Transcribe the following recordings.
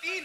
3,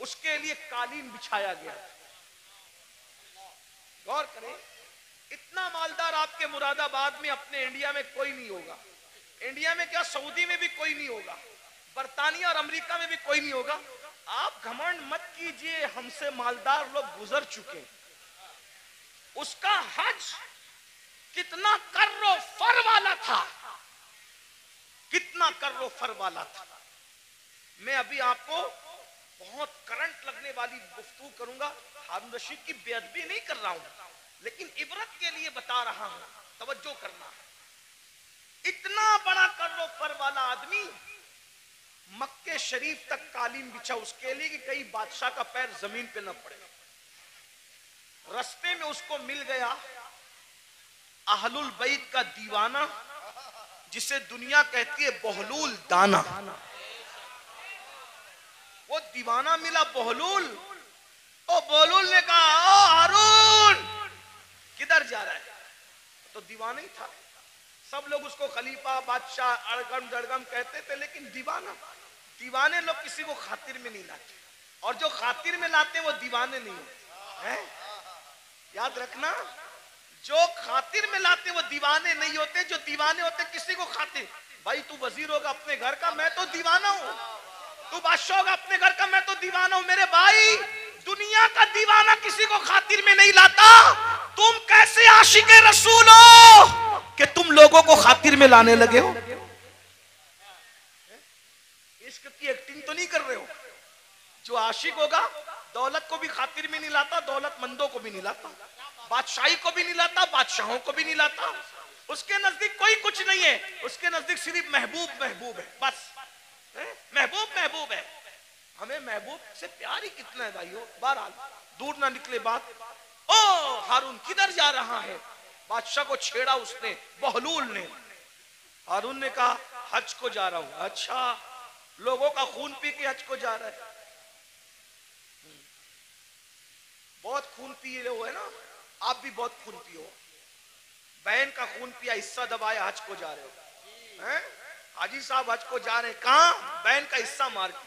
اس کے لیے قالین بچھایا گیا. غور کریں, اتنا مالدار آپ کے مراد آباد میں اپنے انڈیا میں کوئی نہیں ہوگا. انڈیا میں کیا, سعودی میں بھی کوئی نہیں ہوگا, برطانیہ اور امریکہ میں بھی کوئی نہیں ہوگا. آپ گھمنڈ مت کیجئے, ہم سے مالدار لوگ گزر چکے. اس کا حج کتنا کر و فر والا تھا, کتنا کر و فر والا تھا. میں ابھی آپ کو بہت کرنٹ لگنے والی گفتگو کروں گا. ہارون رشید کی بے ادبی نہیں کر رہا ہوں, لیکن عبرت کے لیے بتا رہا ہوں, توجہ کرنا. اتنا بڑا کر و فر والا آدمی مکے شریف تک قالین بچھا اس کے لیے کہ کئی بادشاہ کا پیر زمین پہ نہ پڑے. رستے میں اس کو مل گیا اہل البیت کا دیوانہ, جسے دنیا کہتی ہے بہلول دانا. وہ دیوانہ ملا بہلول. او بہلول نے کہا, او ہارون کدھر جا رہا ہے؟ تو دیوانہ ہی تھا. سب لوگ اس کو خلیفہ, بادشاہ, اڑگم جڑگم کہتے تھے, لیکن دیوانے لوگ کسی کو خاطر میں نہیں لاتے, اور جو خاطر میں لاتے وہ دیوانے نہیں ہوتے. یاد رکھنا, جو خاطر میں لاتے وہ دیوانے نہیں ہوتے, جو دیوانے ہوتے کسی کو خاطر. بھائی تو وزیر ہوگا اپنے گھر کا, میں تو دیوانہ ہوں. تو بادشاہ ہوگا اپنے گھر کا, میں تو دیوانہ ہوں. میرے بھائی, دنیا کا دیوانہ کسی کو خاطر میں نہیں لاتا. تم کیسے عاشق رسول ہو کہ تم لوگوں کو خاطر میں لانے لگے ہو؟ عشق کی ایکٹنگ تو نہیں کر رہے ہو. جو عاشق ہوگا دولت کو بھی خاطر میں نہیں لاتا, دولت مندوں کو بھی نہیں لاتا, بادشاہی کو بھی نہیں لاتا, بادشاہوں کو بھی نہیں لاتا. اس کے نزدیک کوئی کچھ نہیں ہے, اس کے نزدیک صرف محبوب محبوب ہے, بس محبوب محبوب ہے. ہمیں محبوب سے پیار ہی کتنا ہے بھائیو. بہرحال دور نہ نکلے بات. او ہارون کدھر جا رہا ہے؟ بادشاہ کو چھیڑا اس نے, بہلول نے. ہارون نے کہا حج کو جا رہا ہوں. اچھا, لوگوں کا خون پی کے حج کو جا رہا ہے. بہت خون پیے ہو ہے نا, آپ بھی بہت خون پیو. بہن کا خون پیا, حصہ دبایا, حج کو جا رہے ہو. حاجی صاحب حج کو جا رہے ہیں, کہاں؟ بہن کا حصہ مار کے.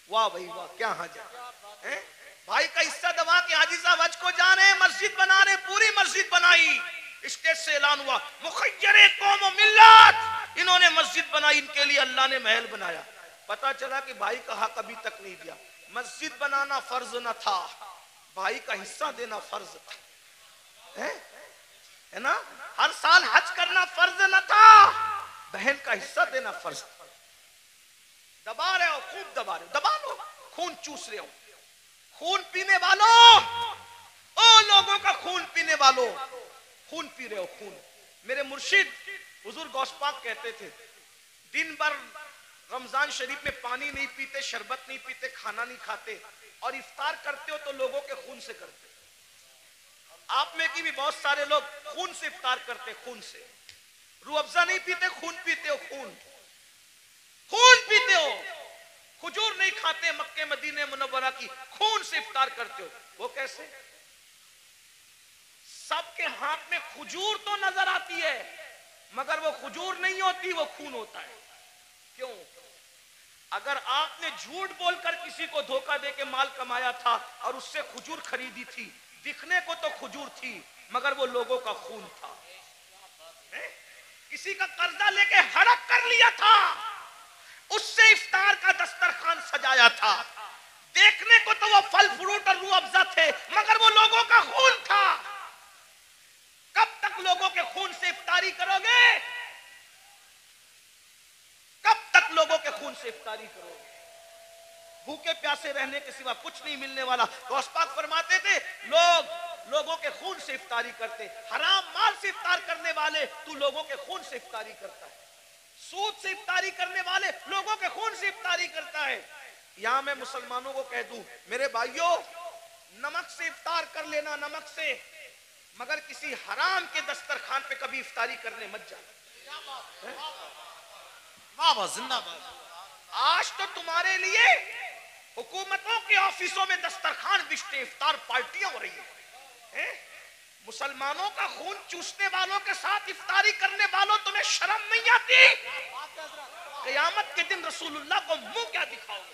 واہ بھائی واہ, کیا حج ہے. بھائی کا حصہ دبا کے حاجی صاحب حج کو جا رہے ہیں, مسجد بنا رہے ہیں, پوری مسجد بنائی. اسٹیج سے اعلان ہوا مخیر قوم و ملت, انہوں نے مسجد بنائی, ان کے لیے اللہ نے محل بنایا. پتا چلا کہ بھائی کا حق ابھی تک نہیں دیا. مسجد بنانا فرض نہ تھا, بھائی کا حصہ دینا فرض تھا, ہے نا. ہر سال حج کرنا فرض نہ تھا, بہن کا حصہ دینا فرض تھا. دبا رہے ہو, خوب دبا رہے ہو, دبا لو, خون چوس رہے ہو. خون پینے والوں, او لوگوں کا خون پینے والوں, خون پی رہے ہو, خون. میرے مرشد حضور غوث پاک کہتے تھے, دن بھر رمضان شریف میں پانی نہیں پیتے, شربت نہیں پیتے, کھانا نہیں کھاتے, اور افطار کرتے ہو تو لوگوں کے خون سے کرتے. آپ میں کی بھی بہت سارے لوگ خون سے افطار کرتے, خون سے. روح افزا نہیں پیتے, خون پیتے ہو, خون خون پیتے ہو. کھجور نہیں کھاتے, مکے مدینے منورہ کی, خون سے افطار کرتے ہو. وہ کیسے؟ سب کے ہاتھ میں کھجور تو نظر آتی ہے, مگر وہ کھجور نہیں ہوتی, وہ خون ہوتا ہے. کیوں؟ اگر آپ نے جھوٹ بول کر کسی کو دھوکہ دے کے مال کمایا تھا اور اس سے کھجور خریدی تھی, دکھنے کو تو کھجور تھی مگر وہ لوگوں کا خون تھا. کسی کا قرضہ لے کے ہڑپ کر لیا تھا, اس سے افطار کا دسترخوان سجایا تھا, دیکھنے کو تو وہ پھل فروٹ اور روح افزا تھے مگر وہ لوگوں کا خون تھا. کب تک لوگوں کے خون سے افطاری کرو گے؟ کب تک لوگوں کے خون سے افطاری کرو گے؟ بھوکے پیاسے رہنے کے سوا کچھ نہیں ملنے والا. غوث پاک فرماتے تھے لوگوں کے خون سے افطاری کرتے. حرام مال سے افطار کرنے والے, تو لوگوں کے خون سے افطاری کرتا ہے. سود سے افطاری کرنے والے لوگوں کے خون سے افطاری کرتا ہے. یہاں میں مسلمانوں کو کہہ دوں, میرے بھائیوں, نمک سے افطار کر لینا, نمک سے, مگر کسی حرام کے دسترخوان پہ کبھی افطاری کرنے مت جانا. زندہ باد. آج تو تمہارے لیے حکومتوں کے آفیسوں میں دسترخوان بچتے, افطار پارٹیاں ہو رہی ہیں. مسلمانوں کا خون چوسنے والوں کے ساتھ افطاری کرنے والوں, تمہیں شرم نہیں آتی؟ قیامت کے دن رسول اللہ کو منہ کیا دکھاؤ گے؟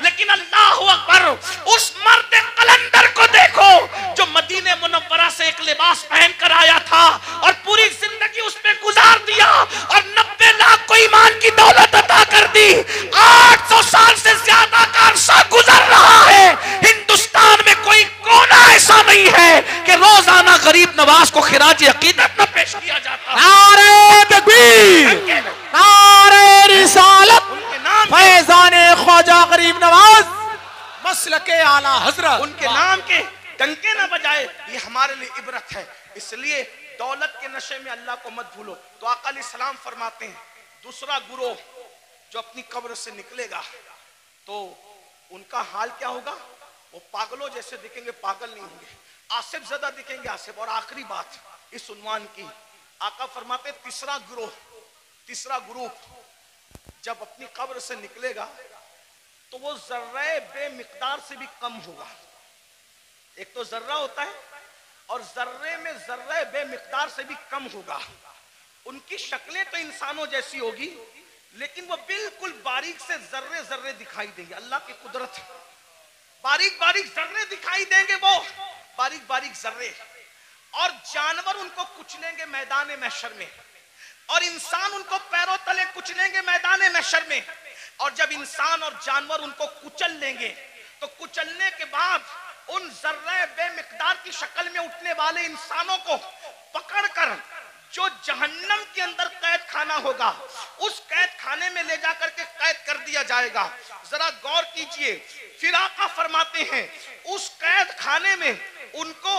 لیکن اللہ اکبر، اس مرد قلندر کو دیکھو جو مدینہ منورہ سے ایک لباس پہن کر آیا تھا اور پوری زندگی اس پہ گزار دیا اور 90 لاکھ کو ایمان کی دولت عطا کر دی۔ 800 سال سے زیادہ کا عرصہ گزر رہا ہے، ہندوستان میں کوئی کونا ایسا نہیں ہے کہ روزانہ غریب نواز کو خراج عقیدت نہ پیش کیا جاتا۔ نعرہ تکبیر، نعرہ رسالت، فیضان خواجہ غریب نواز مسلک اعلیٰ حضرت، ان کے نام کے ڈنکے نہ بجائے، یہ ہمارے لیے عبرت ہے۔ اس لیے دولت کے نشے میں اللہ کو مت بھولو۔ تو آقا علیہ السلام فرماتے ہیں دوسرا گروہ جو اپنی قبر سے نکلے گا تو ان کا حال کیا ہوگا؟ وہ پاگلوں جیسے دکھیں گے، پاگل نہیں ہوں گے، آصف زدہ دکھیں گے، آصف۔ اور آخری بات اس عنوان کی، آقا فرماتے تیسرا گروپ جب اپنی قبر سے نکلے گا تو وہ ذرہ بے مقدار سے بھی کم ہوگا۔ ایک تو ذرہ ہوتا ہے اور ذرے میں ذرہ بے مقدار سے بھی کم ہوگا۔ ان کی شکلیں تو انسانوں جیسی ہوگی لیکن وہ بالکل باریک سے ذرے دکھائی دیں گے۔ اللہ کی قدرت، باریک ذرے دکھائی دیں گے، وہ باریک ذرے، اور جانور ان کو کچلیں گے میدان محشر میں، اور انسان ان کو پیروں تلے کچلیں گے میدان محشر میں۔ اور جب انسان اور جانور ان کو کچل لیں گے تو کچلنے کے بعد ان ذرہ بے مقدار کی شکل میں اٹھنے والے انسانوں کو پکڑ کر جو جہنم کے اندر قید خانہ ہوگا اس قید خانے میں لے جا کر کے قید کر دیا جائے گا۔ ذرا غور کیجئے، پھر آقا فرماتے ہیں اس قید خانے میں ان کو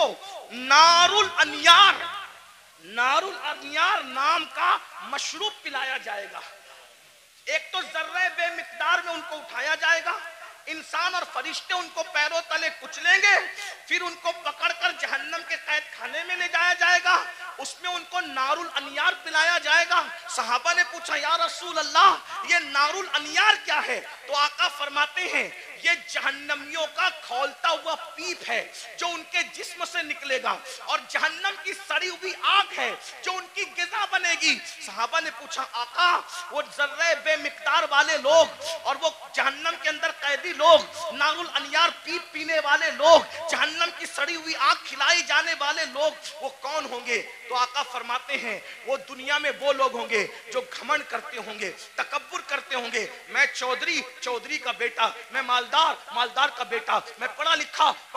نار الانیار نام کا مشروب پلایا جائے گا۔ ایک تو ذرہ بے مقدار میں ان کو اٹھایا جائے گا، انسان اور فرشتے ان کو پیروں تلے کچلیں گے، پھر ان کو پکڑ کر جہنم کے قید خانے میں لے جایا جائے گا، اس میں ان کو نار الانیار پلایا جائے گا۔ صحابہ نے پوچھا یا رسول اللہ یہ نار الانیار کیا ہے؟ تو آقا فرماتے ہیں یہ جہنمیوں کا کھولتا ہوا پیپ ہے جو ان کے جسم سے نکلے گا، اور جہنم کی سڑی ہوئی آگ ہے جو ان کی غذا بنے گی۔ صحابہ نے پوچھا آقا وہ ذرہ بے مقدار والے لوگ اور وہ جہنم کے اندر قیدی لوگ، نار الانیار پیپ پینے والے لوگ، جہنم کی سڑی ہوئی آگ کھلائی جانے والے لوگ، وہ کون ہوں گے؟ تو آقا فرماتے ہیں وہ دنیا میں وہ لوگ ہوں گے جو گھمنڈ کرتے ہوں گے، تکبر کرتے ہوں گے، میں چودھری کا بیٹا، میں مالدار کا بیٹا، میں پڑھا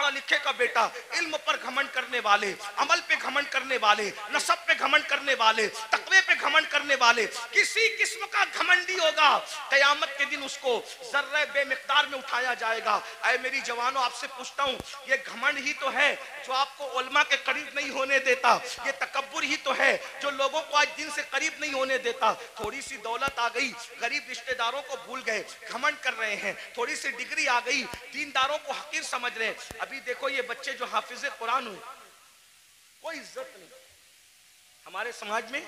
لکھے کا بیٹا، علم پر گھمنڈ کرنے والے، عمل پہ گھمنڈ کرنے والے، نسب پہ گھمنڈ کرنے والے، تقوی پہ گھمنڈ کرنے والے، کسی قسم کا گھمنڈی ہوگا قیامت کے دن اس کو ذرہ بے مقدار میں اٹھایا جائے گا۔ اے میری جوانوں آپ سے پوچھتا ہوں یہ گھمنڈ ہی تو ہے جو آپ کو علماء کے قریب نہیں ہونے دیتا، یہ تکبر ہی تو ہے جو لوگوں کو آج دین سے قریب نہیں ہونے دیتا۔ تھوڑی سی دولت آ گئی غریب رشتہ داروں کو بھول گئے، گھمنڈ کر رہے ہیں، تھوڑی سی ڈگری آ گئی دینداروں کو حقیر سمجھ رہے ہیں۔ ابھی دیکھو یہ بچے جو حافظ قرآن ہوئے کوئی عزت نہیں ہمارے سماج میں،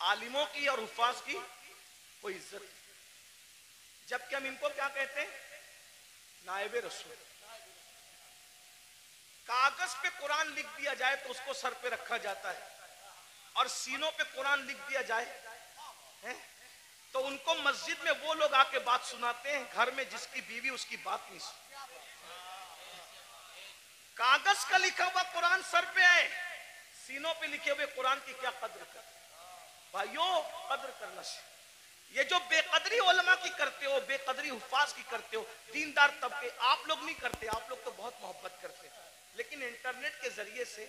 عالموں کی اور حفاظ کی کوئی عزت نہیں، جبکہ ہم ان کو کیا کہتے ہیں؟ نائب رسول۔ کاغذ پہ قرآن لکھ دیا جائے تو اس کو سر پہ رکھا جاتا ہے، اور سینوں پہ قرآن لکھ دیا جائے تو ان کو مسجد میں وہ لوگ آ کے بات سناتے ہیں گھر میں جس کی بیوی اس کی بات نہیں سنتی۔ کاغذ کا لکھا ہوا قرآن سر پہ ہے، سینوں پہ لکھے ہوئے قرآن کی کیا قدر کرتے؟ بھائیو قدر کرنا چاہیے۔ یہ جو بے قدری علماء کی کرتے ہو، بے قدری حفاظ کی کرتے ہو، دیندار طبقے، آپ لوگ نہیں کرتے، آپ لوگ تو بہت محبت کرتے ہیں، لیکن انٹرنیٹ کے ذریعے سے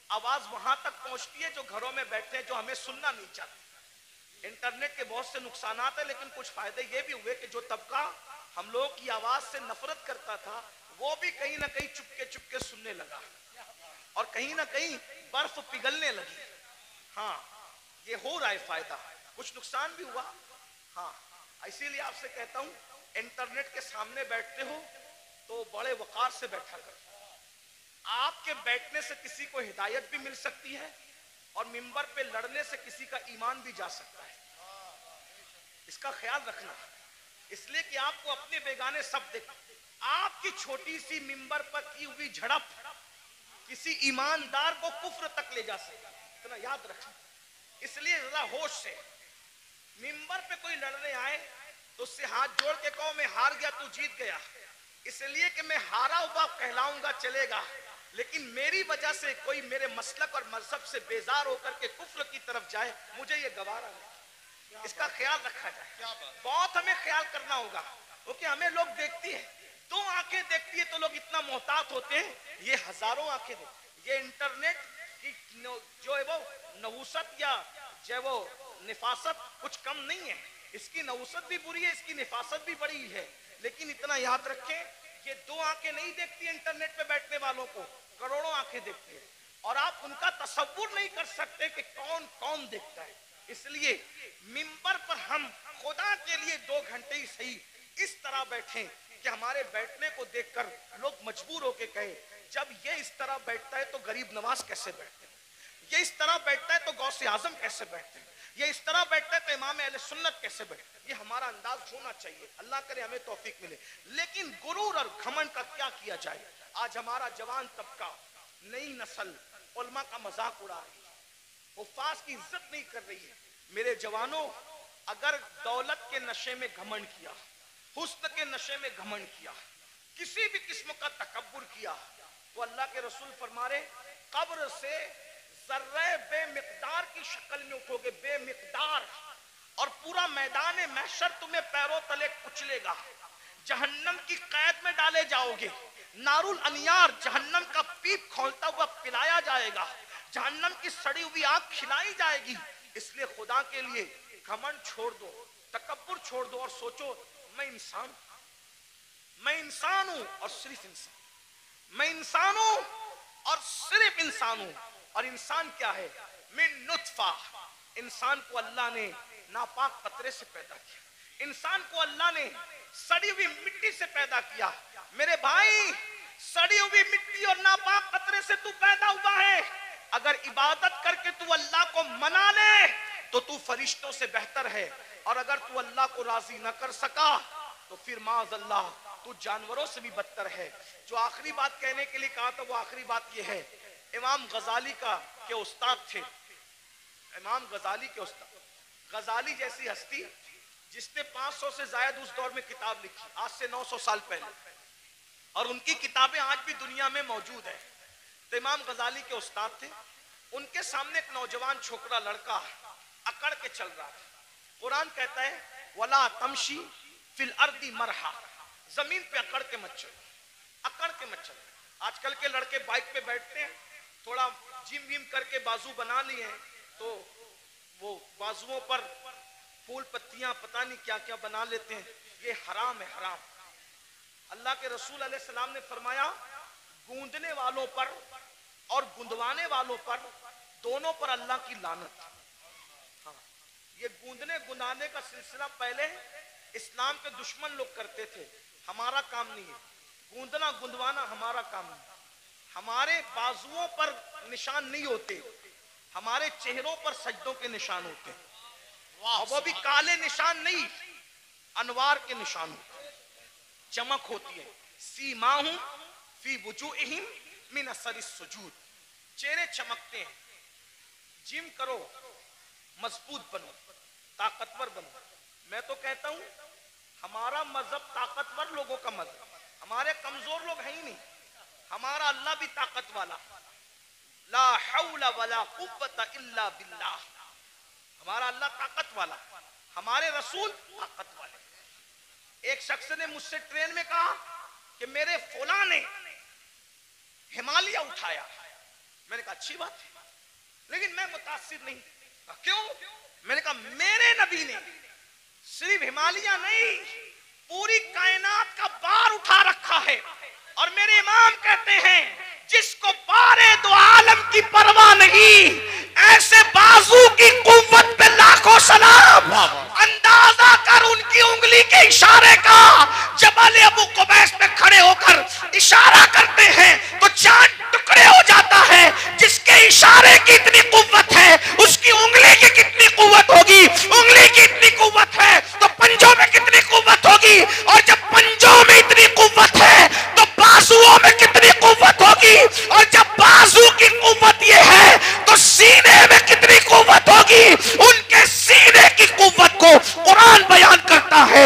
آواز وہاں تک پہنچتی ہے جو گھروں میں بیٹھے ہیں جو ہمیں سننا نہیں چاہتے۔ انٹرنیٹ کے بہت سے نقصانات ہیں لیکن کچھ فائدے یہ بھی ہوئے کہ جو طبقہ ہم لوگوں کی آواز سے نفرت کرتا تھا وہ بھی کہیں نہ کہیں چپکے سننے لگا، اور کہیں نہ کہیں برف پگھلنے لگی۔ ہاں یہ ہو رہا ہے فائدہ، کچھ نقصان بھی ہوا۔ ہاں اسی لیے آپ سے کہتا ہوں انٹرنیٹ کے سامنے بیٹھتے ہو تو بڑے وقار سے بیٹھا کرو۔ آپ کے بیٹھنے سے کسی کو ہدایت بھی مل سکتی ہے اور منبر پہ لڑنے سے کسی کا ایمان بھی جا سکتا ہے، اس کا خیال رکھنا، اس لیے کہ آپ کو اپنے بیگانے سب دیکھ، آپ کی چھوٹی سی منبر پر کی ہوئی جھڑپ کسی ایماندار کو کفر تک لے جا سکتا ہے، اتنا یاد رکھنا۔ اس لیے ذرا ہوش سے منبر پہ کوئی لڑنے آئے تو اس سے ہاتھ جوڑ کے کہو میں ہار گیا تو جیت گیا، اس لیے کہ میں ہارا ہوا کہلاؤں گا چلے گا، لیکن میری وجہ سے کوئی میرے مسلک اور مذہب سے بیزار ہو کر کے کفر کی طرف جائے، مجھے یہ گوارا نہیں، اس کا خیال رکھا جائے، بہت ہمیں خیال کرنا ہوگا، کیونکہ ہمیں لوگ دیکھتی ہیں، 2 آنکھیں دیکھتی ہے تو لوگ اتنا محتاط ہوتے ہیں، یہ ہزاروں آنکھیں دیکھتی، یہ انٹرنیٹ کی جو ہے وہ نحوست یا جو ہے وہ نفاست کچھ کم نہیں ہے، اس کی نحوست بھی بری ہے، اس کی نفاست بھی بڑی ہے، لیکن اتنا یاد رکھیں یہ 2 آنکھیں نہیں دیکھتی انٹرنیٹ پہ بیٹھنے والوں کو، کروڑوں آنکھیں دیکھتی ہیں، اور آپ ان کا تصور نہیں کر سکتے کہ کون کون دیکھتا ہے، اس لیے منبر پر ہم خدا کے لیے 2 گھنٹے ہی صحیح اس طرح بیٹھیں کہ ہمارے بیٹھنے کو دیکھ کر لوگ مجبور ہو کے کہیں جب یہ اس طرح بیٹھتا ہے تو غریب نواز کیسے بیٹھتے ہیں، یہ اس طرح بیٹھتا ہے تو غوث اعظم کیسے بیٹھتے ہیں، یہ اس طرح بیٹھتا ہے تو امام اہل سنت کیسے بیٹھتے ہیں، یہ ہمارا انداز ہونا چاہیے، اللہ کرے ہمیں توفیق ملے، لیکن غرور اور گھمنڈ کا کیا کیا جائے، آج ہمارا جوان طبقہ نئی نسل علماء کا مذاق اڑا رہی ہے، حفاظ کی عزت نہیں کر رہی ہے، میرے جوانوں اگر دولت کے نشے میں گھمنڈ کیا، حسن کے نشے میں گھمنڈ کیا، کسی بھی قسم کا تکبر کیا، تو اللہ کے رسول فرما رہے قبر سے ذرہ بے مقدار کی شکل میں اٹھو گے، بے مقدار، اور پورا میدان محشر تمہیں پیروں تلے کچلے گا، جہنم کی قید میں ڈالے جاؤ گے، نار الانیار جہنم کا پیپ کھولتا ہوا پلایا جائے گا، جہنم کی سڑی ہوئی آگ کھلائی جائے گی، اس لیے خدا کے لیے گھمنڈ چھوڑ دو، تکبر چھوڑ دو، اور سوچو میں انسان ہوں اور صرف انسان، میں انسان ہوں اور صرف انسان ہوں، اور انسان کیا ہے، من نطفہ، انسان کو اللہ نے ناپاک قطرے سے پیدا کیا، انسان کو اللہ نے سڑی ہوئی مٹی سے پیدا کیا، میرے بھائی سڑی ہوئی مٹی اور ناپاک قطرے سے تو پیدا ہوا ہے، اگر عبادت کر کے تو اللہ کو منا لے تو تو فرشتوں سے بہتر ہے، اور اگر تو اللہ کو راضی نہ کر سکا تو پھر معاذ اللہ تو جانوروں سے بھی بدتر ہے۔ جو آخری بات کہنے کے لیے کہا تھا وہ آخری بات یہ ہے، امام غزالی کے استاد تھے، امام غزالی کے استاد، غزالی جیسی ہستی جس نے 500 سے زائد اس دور میں کتاب لکھی، آج سے 900 سال پہلے، اور ان کی کتابیں آج بھی دنیا میں موجود ہیں، تو امام غزالی کے استاد تھے، ان کے سامنے ایک نوجوان چھوکرا لڑکا اکڑ کے چل رہا تھا، قرآن کہتا ہے وَلَا تَمْشِي فِي الْأَرْضِ مَرْحًا، زمین پہ اکڑ کے مت چلو، اکڑ کے مت چلو۔ آج کل کے لڑکے بائک پہ بیٹھتے ہیں، تھوڑا جم ویم کر کے بازو بنا لیے ہیں، تو وہ بازوؤں پر پھول پتیاں پتہ نہیں کیا کیا بنا لیتے ہیں، یہ حرام ہے، حرام۔ اللہ کے رسول علیہ السلام نے فرمایا گوندنے والوں پر اور گندوانے والوں پر دونوں پر اللہ کی لعنت۔ ہاں، یہ گوندنے گندانے کا سلسلہ پہلے اسلام کے دشمن لوگ کرتے تھے، ہمارا کام نہیں ہے، گوندنا گندوانا ہمارا کام نہیں، ہمارے بازوؤں پر نشان نہیں ہوتے، ہمارے چہروں پر سجدوں کے نشان ہوتے ہیں، اور وہ بھی کالے نشان نہیں، انوار کے نشان ہوتے ہیں، چمک ہوتی ہے، سیماہم فی وجوہہم من اثر السجود، چہرے چمکتے ہیں۔ جم کرو، مضبوط بنو، طاقتور بنو۔ میں تو کہتا ہوں ہمارا مذہب طاقتور لوگوں کا مذہب، ہمارے کمزور لوگ ہیں ہی نہیں، ہمارا اللہ بھی طاقت والا، لا حول ولا قوت الا باللہ، ہمارا اللہ طاقت والا، ہمارے رسول طاقت والے۔ ایک شخص نے مجھ سے ٹرین میں کہا کہ میرے فلاں نے ہمالیہ اٹھایا، میں نے کہا اچھی بات ہے، لیکن میں متاثر نہیں۔ کیوں؟ میں نے کہا میرے نبی نے صرف ہمالیہ نہیں پوری کائنات کا بار اٹھا رکھا ہے، اور میرے امام کہتے ہیں جس کو بارے دو عالم کی پرواہ نہیں، ایسے بازو کی قوت پہ لاکھوں سلام۔ اندازہ کر ان کی انگلی کے اشارے کا، جبل ابو قبیس پہ کھڑے ہو کر اشارہ کرتے ہیں تو چاند ٹکڑے ہو جاتا ہے۔ جس کے اشارے کی اتنی قوت ہے اس کی انگلی کی کتنی قوت ہوگی، انگلی کی اتنی قوت ہے تو پنجوں میں کتنی قوت ہوگی، اور جب پنجوں میں اتنی قوت ہے تو بازوؤں میں کتنی قوت ہوگی، اور جب بازو کی قوت یہ ہے تو سینے میں کتنی قوت ہوگی۔ ان کے سینے کی قوت کو قرآن بیان کرتا ہے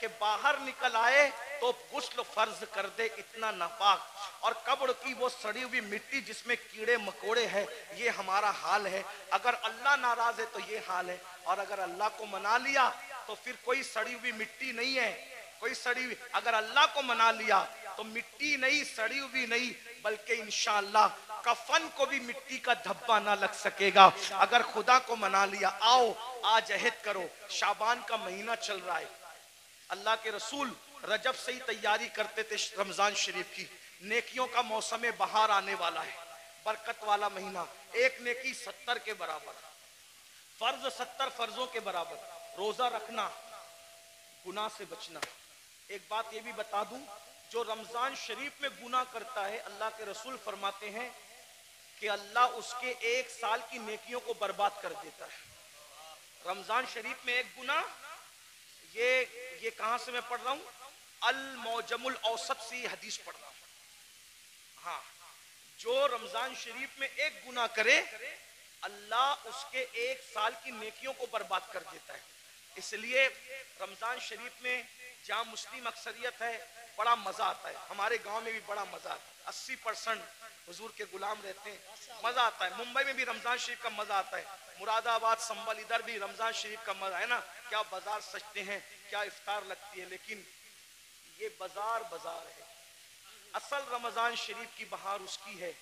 کہ باہر نکل آئے تو غسل فرض کر دے اتنا ناپاک، اور قبر کی وہ سڑی ہوئی مٹی جس میں کیڑے مکوڑے ہیں، یہ ہمارا حال ہے۔ اگر اللہ ناراض ہے تو یہ حال ہے، اور اگر اللہ کو منا لیا تو پھر کوئی سڑی ہوئی مٹی نہیں ہے، کوئی سڑی ہوئی، اگر اللہ کو منا لیا تو مٹی نہیں، سڑی ہوئی نہیں، بلکہ انشاءاللہ کفن کو بھی مٹی کا دھبا نہ لگ سکے گا اگر خدا کو منا لیا۔ آؤ آج عہد کرو، شعبان کا مہینہ چل رہا ہے، اللہ کے رسول رجب سے ہی تیاری کرتے تھے رمضان شریف کی، نیکیوں کا موسم بہار آنے والا ہے، برکت والا مہینہ، ایک نیکی 70 کے برابر، فرض 70 فرضوں کے برابر، روزہ رکھنا، گناہ سے بچنا۔ ایک بات یہ بھی بتا دوں، جو رمضان شریف میں گناہ کرتا ہے، اللہ کے رسول فرماتے ہیں کہ اللہ اس کے 1 سال کی نیکیوں کو برباد کر دیتا ہے۔ رمضان شریف میں ایک گناہ، یہ کہاں سے میں پڑھ رہا ہوں؟ المعجم الاوسط سے یہ حدیث پڑھ رہا ہوں۔ ہاں، جو رمضان شریف میں ایک گناہ کرے، اللہ اس کے 1 سال کی نیکیوں کو برباد کر دیتا ہے۔ اس لیے رمضان شریف میں جہاں مسلم اکثریت ہے بڑا مزہ آتا ہے، ہمارے گاؤں میں بھی بڑا مزہ آتا ہے، 80% حضور کے غلام رہتے ہیں، مزہ آتا ہے۔ ممبئی میں بھی رمضان شریف کا مزہ آتا ہے، مراد آباد، سنبل، ادھر بھی رمضان شریف کا مزہ ہے نا، کیا بازار سجتے ہیں، کیا افطار لگتی ہے، لیکن یہ بازار ہے، اصل رمضان شریف کی بہار اس کی ہے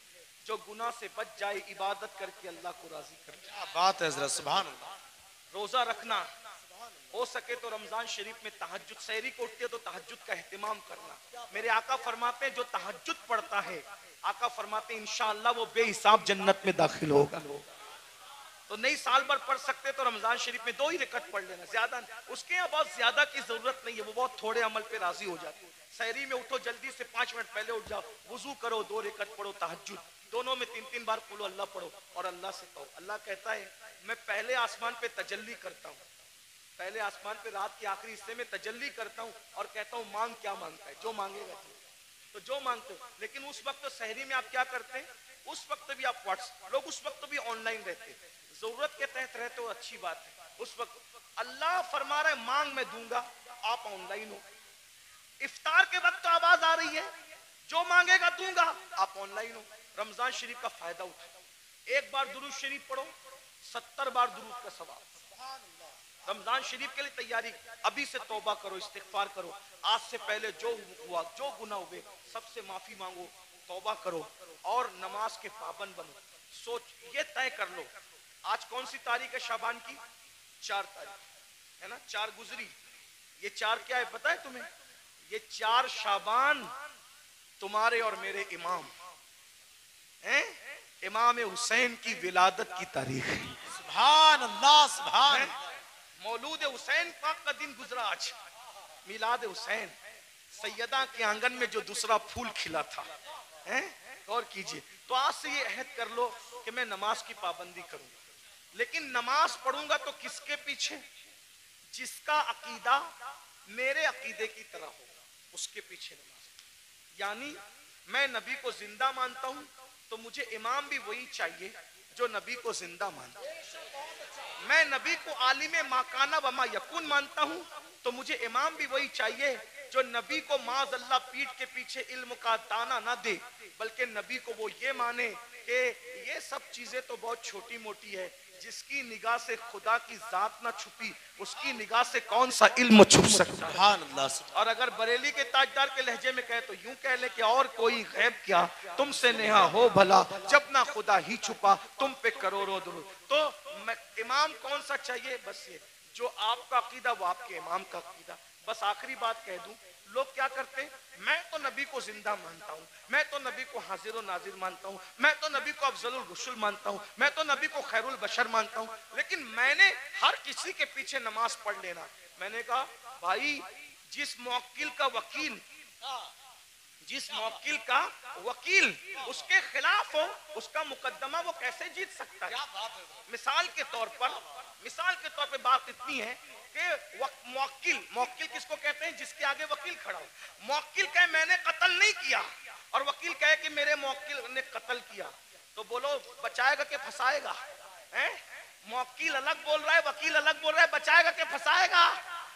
جو گناہ سے بچ جائے، عبادت کر کے اللہ کو راضی کر جائے۔ کیا بات ہے حضرت، سبحان اللہ۔ روزہ رکھنا، ہو سکے تو رمضان شریف میں تہجد، سحری کو اٹھتے تو تہجد کا اہتمام کرنا۔ میرے آقا فرماتے ہیں جو تہجد پڑھتا ہے، آقا فرماتے ہیں انشاءاللہ وہ بے حساب جنت میں داخل ہوگا۔ تو نہیں سال بھر پڑھ سکتے تو رمضان شریف میں 2 ہی رکعت پڑھ لینا، زیادہ اس کے یہاں بہت زیادہ کی ضرورت نہیں ہے، وہ بہت تھوڑے عمل پہ راضی ہو جاتے ہیں۔ سحری میں اٹھو جلدی سے 5 منٹ پہلے اٹھ جاؤ، وضو کرو، 2 رکعت پڑھو تہجد، دونوں میں 3 بار قل اللہ پڑھو اور اللہ سے کہو۔ اللہ کہتا ہے میں پہلے آسمان پہ تجلی کرتا ہوں، پہلے آسمان پہ رات کے آخری حصے میں تجلی کرتا ہوں اور کہتا ہوں مانگ کیا مانگتا ہے، جو مانگے گا تو جو مانگتے ہو۔ لیکن اس وقت سحری میں آپ کیا کرتے ہیں؟ اس وقت بھی آپ لوگ اس وقت بھی آن لائن رہتے ہیں، ضرورت کے تحت رہتے ہو، اچھی بات ہے۔ اس وقت اللہ فرما رہا ہے مانگ میں دوں گا، آپ آن لائن ہو۔ افطار کے وقت تو آواز آ رہی ہے جو مانگے گا دوں گا، آپ آن لائن ہو۔ رمضان شریف کا فائدہ اٹھاؤ، 1 بار درود شریف پڑھو، 70 بار درود کا ثواب۔ رمضان شریف کے لیے تیاری، ابھی سے توبہ کرو، استغفار کرو، آج سے پہلے جو ہوا، جو گناہ ہوئے سب سے معافی مانگو، توبہ کرو اور نماز کے پابند بنو۔ سوچ یہ طے کر لو، آج کون سی تاریخ ہے شعبان کی؟ 4 تاریخ ہے نا، 4 گزری، یہ 4 کیا ہے پتہ ہے تمہیں؟ یہ 4 شعبان تمہارے اور میرے امام ہیں، امام حسین کی ولادت کی تاریخ ہے۔ سبحان اللہ، سبحان اللہ۔ مولود حسین پاک کا دن گزرا آج، میلاد حسین، سیدہ کے آنگن میں جو دوسرا پھول کھلا تھا، غور کیجئے۔ تو آج سے یہ عہد کر لو کہ میں نماز کی پابندی کروں گا، لیکن نماز پڑھوں گا تو کس کے پیچھے؟ جس کا عقیدہ میرے عقیدے کی طرح ہوگا اس کے پیچھے نماز۔ یعنی میں نبی کو زندہ مانتا ہوں تو مجھے امام بھی وہی چاہیے جو نبی کو زندہ مانتا ہے۔ میں نبی کو عالم ما کان و ما یکون مانتا ہوں تو مجھے امام بھی وہی چاہیے جو نبی کو معاذ اللہ پیٹھ کے پیچھے علم کا دانہ نہ دے، بلکہ نبی کو وہ یہ مانے کہ یہ سب چیزیں تو بہت چھوٹی موٹی ہے، جس کی نگاہ سے خدا کی ذات نہ چھپی اس کی نگاہ سے کون سا علم چھپ سکتا ہے۔ سبحان اللہ، سبحان اللہ۔ اور اگر بریلی کے تاجدار کے لہجے میں کہے تو یوں کہہ لے کہ اور کوئی غیب کیا تم سے نہا ہو بھلا، جب نہ خدا ہی چھپا تم پہ کروڑوں درود۔ تو امام کون سا چاہیے؟ بس یہ جو آپ کا عقیدہ وہ آپ کے امام کا عقیدہ۔ بس آخری بات کہہ دوں، لوگ کیا کرتے ہیں؟ میں تو نبی کو زندہ مانتا ہوں، میں تو نبی کو حاضر و ناظر مانتا ہوں، میں تو نبی کو افضل الرسل مانتا ہوں، میں تو نبی کو خیر البشر مانتا ہوں، لیکن میں نے ہر کسی کے پیچھے نماز پڑھ لینا۔ میں نے کہا بھائی جس موکل کا وکیل اس کے خلاف ہو اس کا مقدمہ وہ کیسے جیت سکتا ہے؟ مثال کے طور پہ بات اتنی ہے کہ موکل کس کو کہتے ہیں؟ جس کے آگے وکیل کھڑا ہو۔ موکل کہے میں نے قتل نہیں کیا اور وکیل کہے کہ میرے موکل نے قتل کیا، تو بولو بچائے گا کہ پھنسائے گا؟ موکل الگ بول رہا ہے، وکیل الگ بول رہا ہے، بچائے گا کہ پھنسائے گا؟